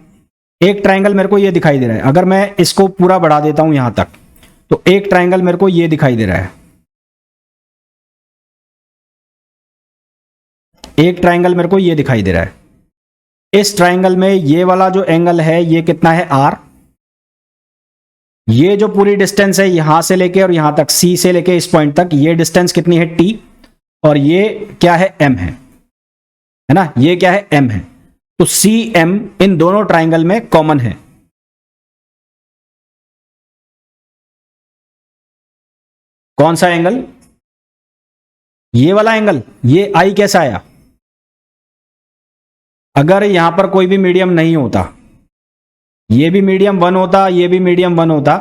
एक ट्राइंगल मेरे को ये दिखाई दे रहा है, अगर मैं इसको पूरा बढ़ा देता हूं यहां तक, तो एक ट्राइंगल मेरे को ये दिखाई दे रहा है, एक ट्राइंगल मेरे को ये दिखाई दे रहा है। इस ट्राइंगल में ये वाला जो एंगल है ये कितना है, R। ये जो पूरी डिस्टेंस है यहां से लेके और यहां तक, C से लेके इस पॉइंट तक, ये डिस्टेंस कितनी है, T, और ये क्या है, M है ना, ये क्या है, M है। तो CM इन दोनों ट्राइंगल में कॉमन है। कौन सा एंगल, ये वाला एंगल, ये I कैसा आया, अगर यहां पर कोई भी मीडियम नहीं होता, ये भी मीडियम 1 होता, ये भी मीडियम 1 होता,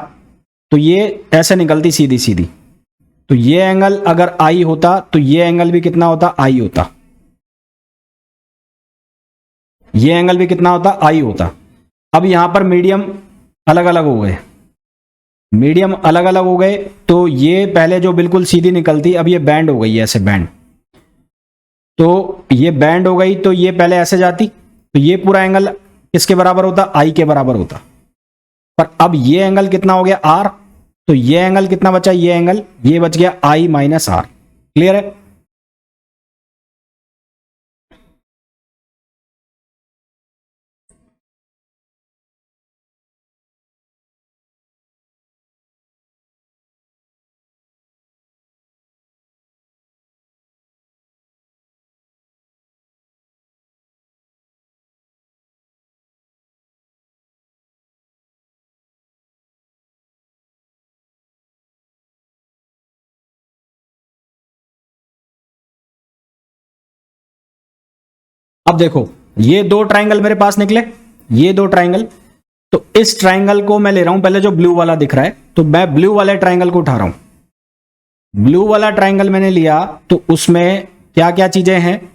तो ये ऐसे निकलती सीधी सीधी। तो ये एंगल अगर I होता तो ये एंगल भी कितना होता, I होता, ये एंगल भी कितना होता, I होता। अब यहां पर मीडियम अलग अलग हो गए, मीडियम अलग अलग हो गए, तो ये पहले जो बिल्कुल सीधी निकलती, अब ये बैंड हो गई, ऐसे बैंड। तो ये बैंड हो गई, तो ये पहले ऐसे जाती, तो ये पूरा एंगल किसके बराबर होता, I के बराबर होता। पर अब ये एंगल कितना हो गया, R, तो ये एंगल कितना बचा, ये एंगल, ये बच गया I माइनस आर। क्लियर है। अब देखो ये दो ट्राइंगल मेरे पास निकले, ये दो ट्राइंगल। तो इस ट्राइंगल को मैं ले रहा हूं, पहले जो ब्लू वाला दिख रहा है, तो मैं ब्लू वाले ट्राइंगल को उठा रहा हूं। ब्लू वाला ट्राइंगल मैंने लिया तो उसमें क्या क्या चीजें हैं,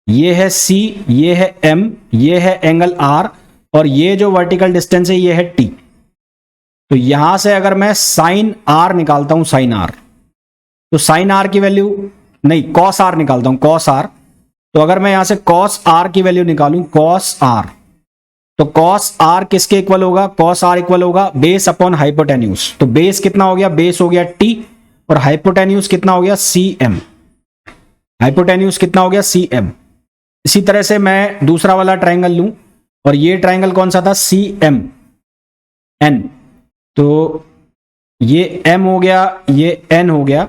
ये है C, ये है M, ये है एंगल R, और ये जो वर्टिकल डिस्टेंस है ये है T। तो यहां से अगर मैं साइन R निकालता हूं, साइन R, तो साइन R की वैल्यू नहीं, कॉस R निकालता हूं, कॉस R। तो अगर मैं यहां से कॉस R की वैल्यू निकालूं, कॉस R, तो कॉस R किसके इक्वल होगा, कॉस R इक्वल होगा बेस अपॉन हाइपोटेन्यूज। तो बेस कितना हो गया, बेस हो गया T, और हाइपोटेन्यूज कितना हो गया, CM। हाइपोटेन्यूज कितना हो गया, CM। इसी तरह से मैं दूसरा वाला ट्राइंगल लूं, और ये ट्राइंगल कौन सा था, सी एम एन। तो ये एम हो गया, ये एन हो गया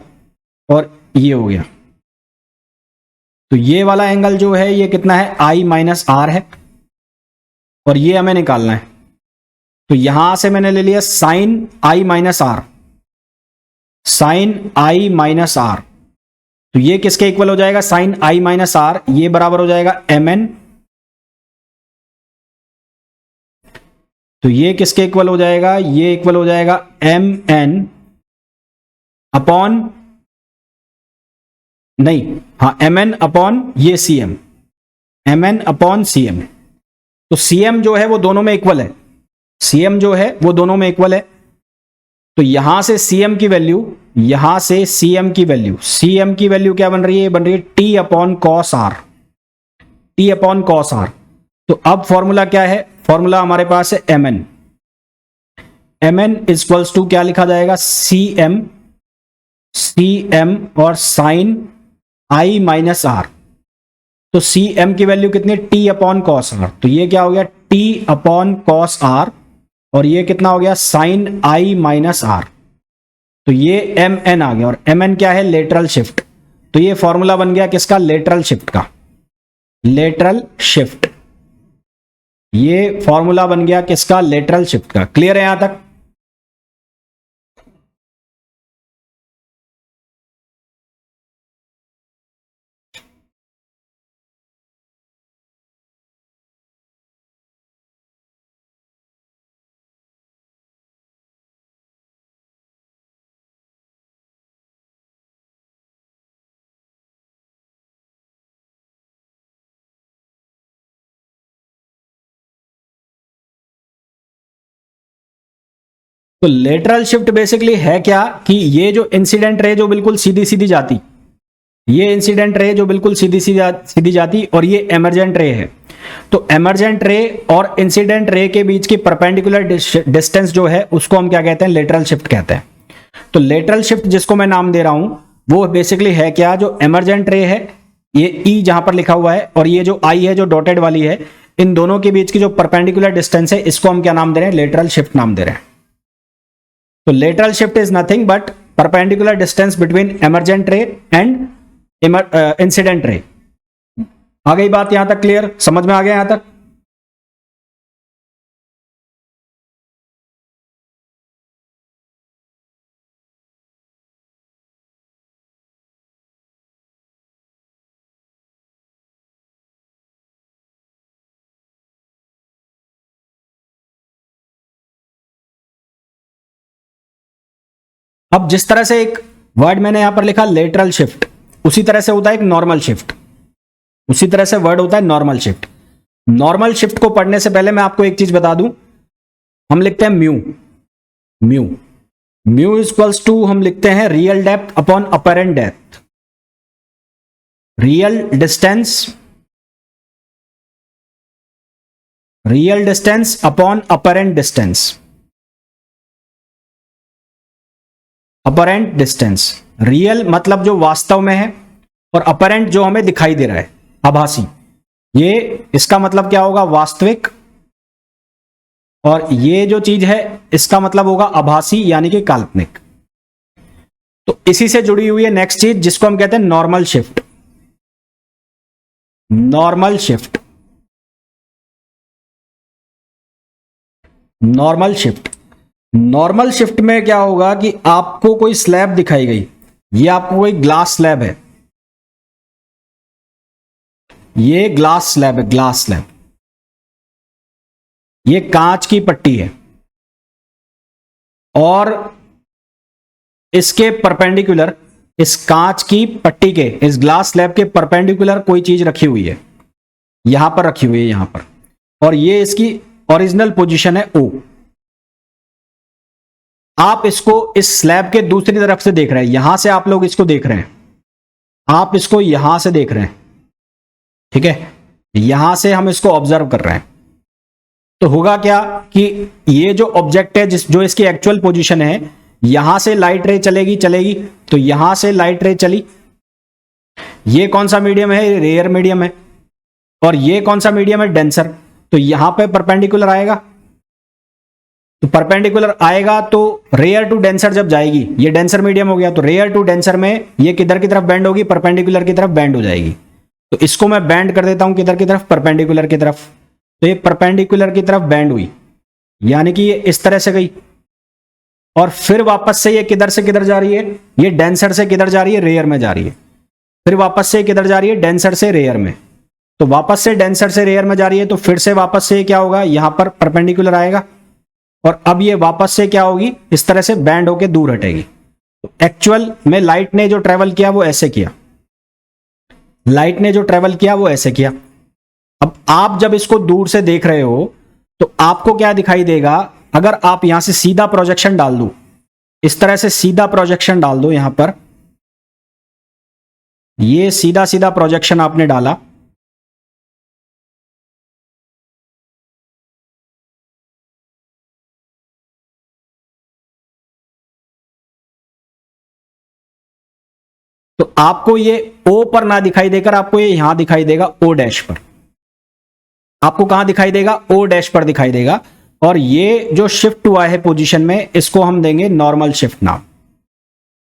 और ये हो गया। तो ये वाला एंगल जो है ये कितना है, आई माइनस आर है और ये हमें निकालना है। तो यहां से मैंने ले लिया sine i minus r, sine i minus r. तो ये किसके इक्वल हो जाएगा, साइन आई माइनस आर, ये बराबर हो जाएगा एम एन। तो ये किसके इक्वल हो जाएगा, ये इक्वल हो जाएगा एम एन अपॉन, नहीं हाँ, एम एन अपॉन ये C M, M N upon C M. तो सी एम जो है वो दोनों में इक्वल है, सी एम जो है वो दोनों में इक्वल है। तो यहां से सी एम की वैल्यू, यहां से सी एम की वैल्यू, सी एम की वैल्यू क्या बन रही है, बन रही है t upon cos r, t upon cos r. तो अब फॉर्मूला क्या है, फॉर्मूला हमारे पास है M N, M N equals to क्या लिखा जाएगा, सी एम और साइन आई माइनस आर। तो सी एम की वैल्यू कितनी, टी अपॉन कॉस आर। तो ये क्या हो गया, टी अपॉन कॉस आर और ये कितना हो गया, साइन आई माइनस आर। तो ये एम एन आ गया और एम एन क्या है, लेटरल शिफ्ट। तो ये फॉर्मूला बन गया किसका, लेटरल शिफ्ट का, लेटरल शिफ्ट। ये फॉर्मूला बन गया किसका, लेटरल शिफ्ट का। क्लियर है यहां तक? तो लेटरल शिफ्ट बेसिकली है क्या कि ये जो इंसिडेंट रे जो बिल्कुल सीधी सीधी जाती, ये इंसिडेंट रे जो बिल्कुल सीधी सीधी जाती और ये एमरजेंट रे है। तो एमरजेंट रे और इंसिडेंट रे के बीच की परपेंडिकुलर डिस्टेंस जो है उसको हम क्या कहते हैं, लेटरल शिफ्ट कहते हैं। तो लेटरल शिफ्ट जिसको मैं नाम दे रहा हूं वो बेसिकली है क्या, जो एमरजेंट रे है, ये ई जहां पर लिखा हुआ है और ये जो आई है जो डॉटेड वाली है, इन दोनों के बीच की जो परपेंडिकुलर डिस्टेंस है इसको हम क्या नाम दे रहे हैं, लेटरल शिफ्ट नाम दे रहे हैं। तो lateral shift is nothing but perpendicular distance between emergent रे एंड इंसिडेंट रे। आ गई बात यहां तक, क्लियर, समझ में आ गया यहां तक? अब जिस तरह से एक वर्ड मैंने यहां पर लिखा लेटरल शिफ्ट, उसी तरह से होता है एक नॉर्मल शिफ्ट, उसी तरह से वर्ड होता है नॉर्मल शिफ्ट। नॉर्मल शिफ्ट को पढ़ने से पहले मैं आपको एक चीज बता दूं, हम लिखते हैं mu, mu mu equals to हम लिखते हैं real depth upon apparent depth, real distance upon apparent distance, apparent distance. Real मतलब जो वास्तव में है और अपरेंट जो हमें दिखाई दे रहा है, आभासी। ये इसका मतलब क्या होगा, वास्तविक, और ये जो चीज है इसका मतलब होगा आभासी यानी कि काल्पनिक। तो इसी से जुड़ी हुई है नेक्स्ट चीज जिसको हम कहते हैं normal shift, normal shift, normal shift. Normal shift में क्या होगा कि आपको कोई स्लैब दिखाई गई, ये आपको कोई ग्लास स्लैब है, ये ग्लास स्लैब है, ग्लास स्लैब, ये कांच की पट्टी है और इसके परपेंडिकुलर, इस कांच की पट्टी के, इस ग्लास स्लैब के परपेंडिकुलर कोई चीज रखी हुई है, यहां पर रखी हुई है, यहां पर, और ये इसकी ओरिजिनल पोजीशन है O। आप इसको इस स्लैब के दूसरी तरफ से देख रहे हैं, यहां से आप लोग इसको देख रहे हैं, आप इसको यहां से देख रहे हैं, ठीक है, यहां से हम इसको ऑब्जर्व कर रहे हैं। तो होगा क्या कि ये जो ऑब्जेक्ट है जो इसकी एक्चुअल पोजीशन है, यहां से लाइट रे चलेगी, तो यहां से लाइट रे चली, ये कौन सा मीडियम है, रेयर मीडियम है, और ये कौन सा मीडियम है, डेंसर। तो यहां पे परपेंडिकुलर आएगा, तो परपेंडिकुलर आएगा तो रेयर टू डेंसर जब जाएगी, ये डेंसर मीडियम हो गया, तो रेयर टू डेंसर में ये किधर की तरफ बैंड होगी, परपेंडिकुलर की तरफ बैंड हो जाएगी। तो इसको मैं बैंड कर देता हूं किधर की तरफ, परपेंडिकुलर की तरफ। तो ये परपेंडिकुलर की तरफ बैंड हुई, यानी कि ये इस तरह से गई, और फिर वापस से ये किधर से किधर जा रही है, ये डेंसर से किधर जा रही है, रेयर में जा रही है। फिर वापस से किधर जा रही है, डेंसर से रेयर में। तो वापस से डेंसर से रेयर में जा रही है, तो फिर से वापस से क्या होगा, यहां पर परपेंडिकुलर आएगा, और अब ये वापस से क्या होगी, इस तरह से बैंड होके दूर हटेगी। तो एक्चुअल में लाइट ने जो ट्रेवल किया वो ऐसे किया, लाइट ने जो ट्रेवल किया वो ऐसे किया। अब आप जब इसको दूर से देख रहे हो तो आपको क्या दिखाई देगा, अगर आप यहां से सीधा प्रोजेक्शन डाल दो, इस तरह से सीधा प्रोजेक्शन डाल दो, यहां पर ये सीधा सीधा प्रोजेक्शन आपने डाला, तो आपको ये O पर ना दिखाई देकर आपको ये यहां दिखाई देगा O डैश पर। आपको कहां दिखाई देगा, O डैश पर दिखाई देगा। और ये जो शिफ्ट हुआ है पोजीशन में, इसको हम देंगे नॉर्मल शिफ्ट नाम।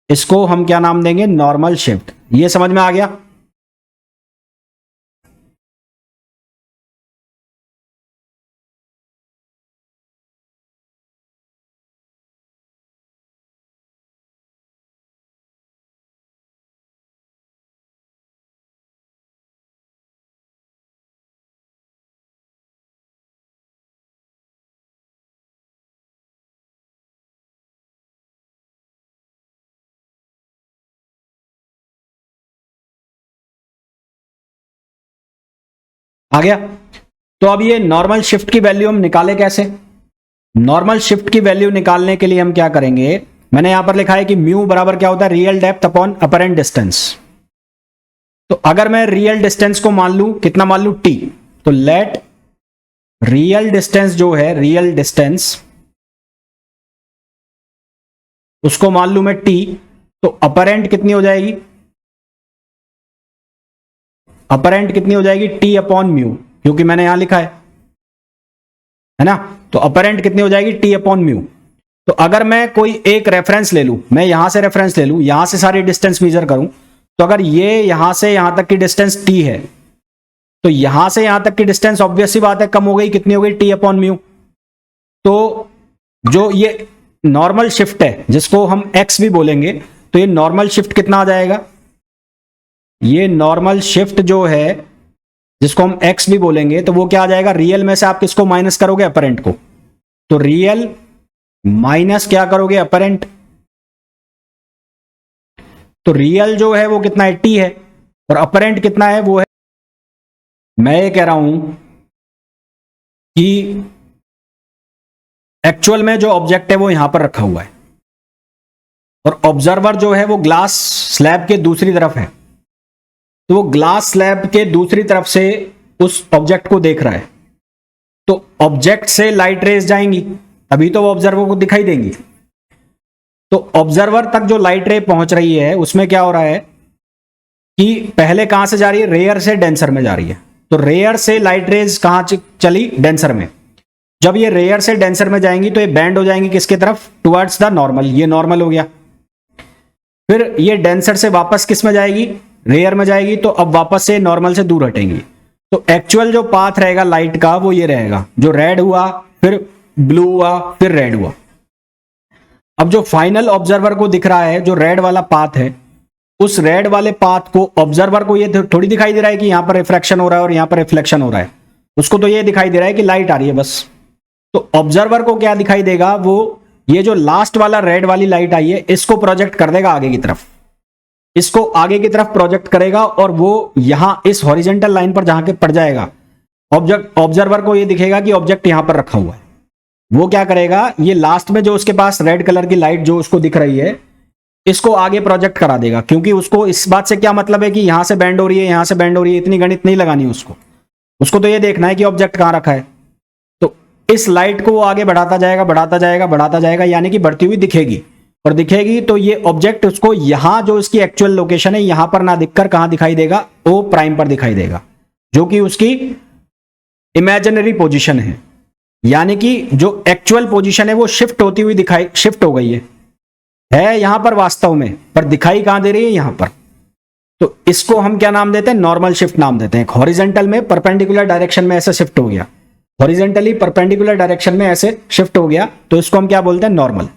इसको हम क्या नाम देंगे, नॉर्मल शिफ्ट। ये समझ में आ गया। आ गया। तो अब ये नॉर्मल शिफ्ट की वैल्यू हम निकाले कैसे, नॉर्मल शिफ्ट की वैल्यू निकालने के लिए हम क्या करेंगे, मैंने यहां पर लिखा है कि म्यू बराबर क्या होता है, real depth upon apparent distance. तो अगर मैं रियल डिस्टेंस को मान लूं, कितना मान लूं, टी, तो लेट रियल डिस्टेंस जो है, रियल डिस्टेंस उसको मान लूं मैं टी, तो अपरेंट कितनी हो जाएगी, अपरेंट कितनी हो जाएगी, टी अपॉन म्यू, क्योंकि मैंने यहां लिखा है ना। तो अपरेंट कितनी हो जाएगी, टी अपॉन म्यू। तो अगर मैं कोई एक रेफरेंस ले लूं, मैं यहां से रेफरेंस ले लूं, यहां से सारी डिस्टेंस मेजर करूं, तो अगर ये यहां से यहां तक की डिस्टेंस टी है, तो यहां से यहां तक की डिस्टेंस ऑब्वियस सी बात है कम हो गई, कितनी हो गई, टी अपॉन म्यू। तो जो ये नॉर्मल शिफ्ट है, जिसको हम एक्स भी बोलेंगे, तो ये नॉर्मल शिफ्ट कितना आ जाएगा, ये नॉर्मल शिफ्ट जो है जिसको हम एक्स भी बोलेंगे, तो वो क्या आ जाएगा, रियल में से आप किसको माइनस करोगे, अपरेंट को। तो रियल माइनस क्या करोगे, अपरेंट। तो रियल जो है वो कितना है, टी है, और अपरेंट कितना है, वो है, मैं ये कह रहा हूं कि एक्चुअल में जो ऑब्जेक्ट है वो यहां पर रखा हुआ है, और ऑब्जर्वर जो है वो ग्लास स्लैब के दूसरी तरफ है। तो वो ग्लास स्लैब के दूसरी तरफ से उस ऑब्जेक्ट को देख रहा है, तो ऑब्जेक्ट से लाइट रेज जाएंगी, तभी तो वो ऑब्जर्वर को दिखाई देंगी। तो ऑब्जर्वर तक जो लाइट रे पहुंच रही है, उसमें क्या हो रहा है कि पहले कहां से जा रही है, रेयर से डेंसर में जा रही है। तो रेयर से लाइट रेज कहां चली, डेंसर में। जब ये रेयर से डेंसर में जाएंगी तो ये बैंड हो जाएंगी किसके तरफ, टुवर्ड्स द नॉर्मल, ये नॉर्मल हो गया। फिर ये डेंसर से वापस किस में जाएगी, रेयर में जाएगी, तो अब वापस से नॉर्मल से दूर हटेंगी। तो एक्चुअल जो पाथ रहेगा लाइट का वो ये रहेगा, जो रेड हुआ, फिर ब्लू हुआ, फिर रेड हुआ। अब जो फाइनल ऑब्जर्वर को दिख रहा है, जो रेड वाला पाथ है, उस रेड वाले पाथ को ऑब्जर्वर को ये थोड़ी दिखाई दे रहा है कि यहां पर रिफ्रैक्शन हो रहा है और यहां पर रिफ्लेक्शन हो रहा है। उसको तो ये दिखाई दे रहा है कि लाइट आ रही है बस। तो ऑब्जर्वर को क्या दिखाई देगा, वो ये जो लास्ट वाला रेड वाली लाइट आई है, इसको प्रोजेक्ट कर देगा आगे की तरफ, इसको आगे की तरफ प्रोजेक्ट करेगा, और वो यहां इस हॉरिजेंटल लाइन पर जहां के पड़ जाएगा, ऑब्जर्वर को ये दिखेगा कि ऑब्जेक्ट यहां पर रखा हुआ है। वो क्या करेगा, ये लास्ट में जो उसके पास रेड कलर की लाइट जो उसको दिख रही है, इसको आगे प्रोजेक्ट करा देगा, क्योंकि उसको इस बात से क्या मतलब है कि यहां से बैंड हो रही है, यहां से बैंड हो रही है, इतनी गणित नहीं लगानी उसको तो ये देखना है कि ऑब्जेक्ट कहां रखा है। तो इस लाइट को वो आगे बढ़ाता जाएगा, बढ़ाता जाएगा, बढ़ाता जाएगा, यानी कि बढ़ती हुई दिखेगी, और दिखेगी तो ये ऑब्जेक्ट उसको यहां जो इसकी एक्चुअल लोकेशन है, यहां पर ना दिखकर कहां दिखाई देगा, ओ प्राइम पर दिखाई देगा, जो कि उसकी इमेजिनरी पोजीशन यानी कि जो एक्चुअल पोजीशन है वो शिफ्ट होती हुई दिखाई, शिफ्ट हो गई है यहां पर वास्तव में, पर दिखाई कहां दे रही है, यहां पर। तो इसको हम क्या नाम देते हैं, नॉर्मल शिफ्ट नाम देते हैं। हॉरिजेंटल में परपेंडिकुलर डायरेक्शन में ऐसे शिफ्ट हो गया, हॉरिजेंटली परपेंडिकुलर डायरेक्शन में ऐसे शिफ्ट हो गया, तो इसको हम क्या बोलते हैं, नॉर्मल।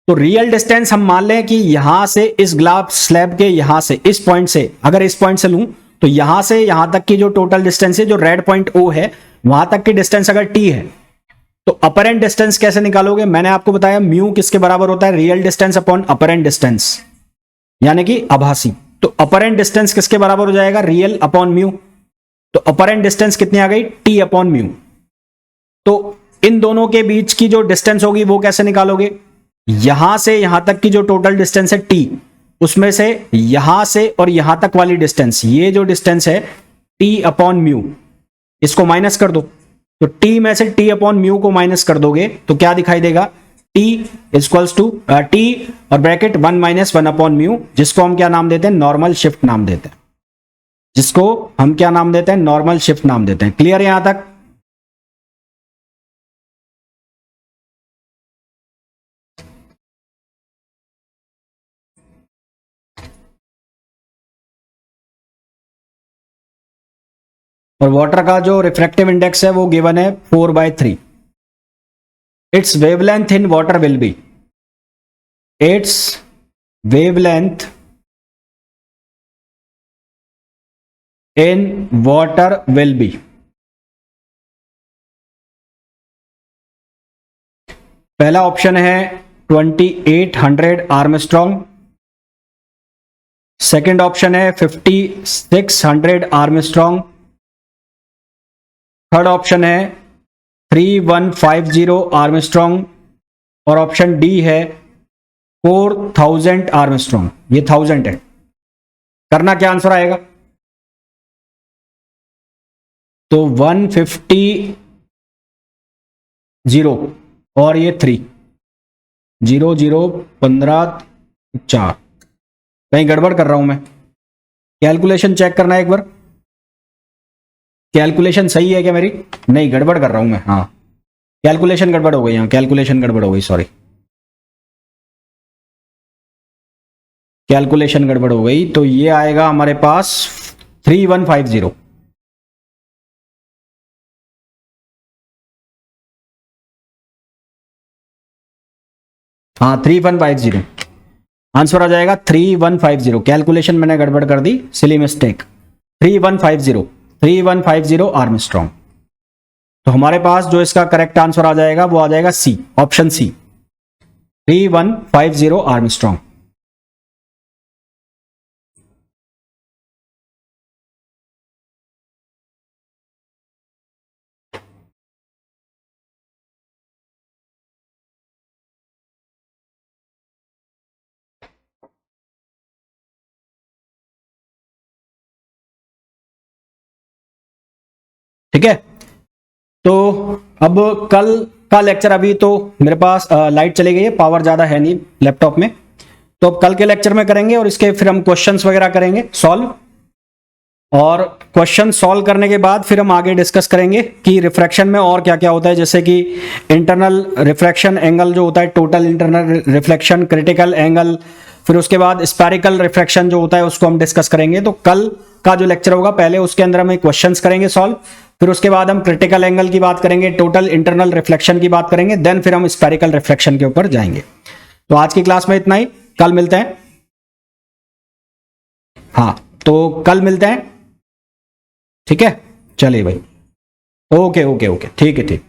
तो रियल डिस्टेंस हम मान लें कि यहां से इस ग्लास स्लैब के, यहां से इस पॉइंट से, अगर इस पॉइंट से लूं तो यहां से यहां तक की जो टोटल डिस्टेंस है, जो रेड पॉइंट O है, वहां तक की डिस्टेंस अगर T है, तो अपरेंट डिस्टेंस कैसे निकालोगे, मैंने आपको बताया म्यू किसके बराबर होता है, real distance upon apparent distance, यानी कि आभासी। तो अपरेंट डिस्टेंस किसके बराबर हो जाएगा, रियल अपॉन म्यू। तो अपरेंट डिस्टेंस कितनी आ गई, T अपॉन म्यू। तो इन दोनों के बीच की जो डिस्टेंस होगी वो कैसे निकालोगे, यहां से यहां तक की जो टोटल डिस्टेंस है T, उसमें से यहां से और यहां तक वाली डिस्टेंस, ये जो डिस्टेंस है T अपॉन म्यू, इसको माइनस कर दो। तो T में से T अपॉन म्यू को माइनस कर दोगे तो क्या दिखाई देगा, T इक्वल्स टू T और ब्रैकेट 1 माइनस 1 अपॉन म्यू, जिसको हम क्या नाम देते हैं, नॉर्मल शिफ्ट नाम देते हैं, जिसको हम क्या नाम देते हैं, नॉर्मल शिफ्ट नाम देते हैं। क्लियर है यहां तक। और वाटर का जो रिफ्रैक्टिव इंडेक्स है वो गिवन है 4/3। It's wavelength in water will be, it's wavelength in water will be, पहला ऑप्शन है 2800 आर्मस्ट्रॉन्ग, सेकंड ऑप्शन है 5600 आर्मस्ट्रॉन्ग, थर्ड ऑप्शन है 3150 आर्मस्ट्रॉन्ग, और ऑप्शन डी है 4000 आर्मस्ट्रॉन्ग। ये 1000 है, करना क्या आंसर आएगा, तो 150 और ये 3 0 0 15 4, कहीं गड़बड़ कर रहा हूं मैं, कैलकुलेशन चेक करना है एक बार, कैलकुलेशन सही है क्या मेरी, नहीं गड़बड़ कर रहा हूं मैं, हाँ कैलकुलेशन गड़बड़ हो गई, यहाँ कैलकुलेशन गड़बड़ हो गई, सॉरी कैलकुलेशन गड़बड़ हो गई। तो ये आएगा हमारे पास 3150, हाँ 3150 आंसर आ जाएगा 3150। कैलकुलेशन मैंने गड़बड़ कर दी, सिली मिस्टेक। 3150 आर्मस्ट्रॉन्ग। तो हमारे पास जो इसका करेक्ट आंसर आ जाएगा वो आ जाएगा सी, ऑप्शन सी, 3150 आर्मस्ट्रॉन्ग। ठीक है, तो अब कल का लेक्चर, अभी तो मेरे पास लाइट चली गई है, पावर ज्यादा है नहीं लैपटॉप में, तो अब कल के लेक्चर में करेंगे और इसके फिर हम क्वेश्चंस वगैरह करेंगे सॉल्व, और क्वेश्चन सॉल्व करने के बाद फिर हम आगे डिस्कस करेंगे कि रिफ्रैक्शन में और क्या क्या होता है, जैसे कि इंटरनल रिफ्रैक्शन एंगल जो होता है, total internal reflection, critical angle, फिर उसके बाद स्पेरिकल रिफ्रैक्शन जो होता है उसको हम डिस्कस करेंगे। तो कल का जो लेक्चर होगा पहले उसके अंदर हम क्वेश्चंस करेंगे सॉल्व, फिर उसके बाद हम क्रिटिकल एंगल की बात करेंगे, टोटल इंटरनल रिफ्लेक्शन की बात करेंगे, देन फिर हम स्पेरिकल रिफ्लेक्शन के ऊपर जाएंगे। तो आज की क्लास में इतना ही, कल मिलते हैं। हाँ तो कल मिलते हैं, ठीक है, चलिए भाई, ओके ओके ओके, ठीक है, ठीक।